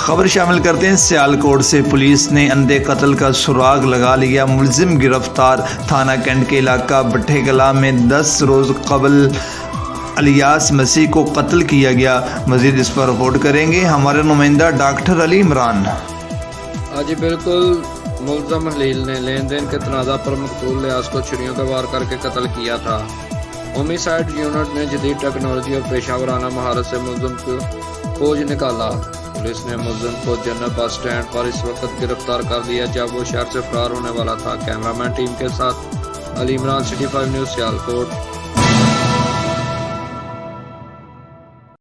खबर शामिल करते हैं सियालकोट से। पुलिस ने अंधे कत्ल का सुराग लगा लिया, मुलजिम गिरफ्तार। थाना कैंट के इलाका भट्टे कला में 10 रोज़ कबल अलियास मसीह को कत्ल किया गया। मजीद इस पर रिपोर्ट करेंगे हमारे नुमाइंदा डॉक्टर अली इमरान। जी बिल्कुल, मुलजम हलील ने लेन देन के तनाज़ा पर मकतूल लियास को छुरियों के वार करके कत्ल किया था। होमिसाइड यूनिट ने जदीद टेक्नोलॉजी और पेशावराना महारत से मुलजम को खोज निकाला। पुलिस ने मुलजम को जनरल बस स्टैंड पर इस वक्त गिरफ्तार कर लिया जब वो शहर से फरार होने वाला था। कैमरामैन टीम के साथ अली इमरान, सिटी 5 न्यूज़, सियालकोट।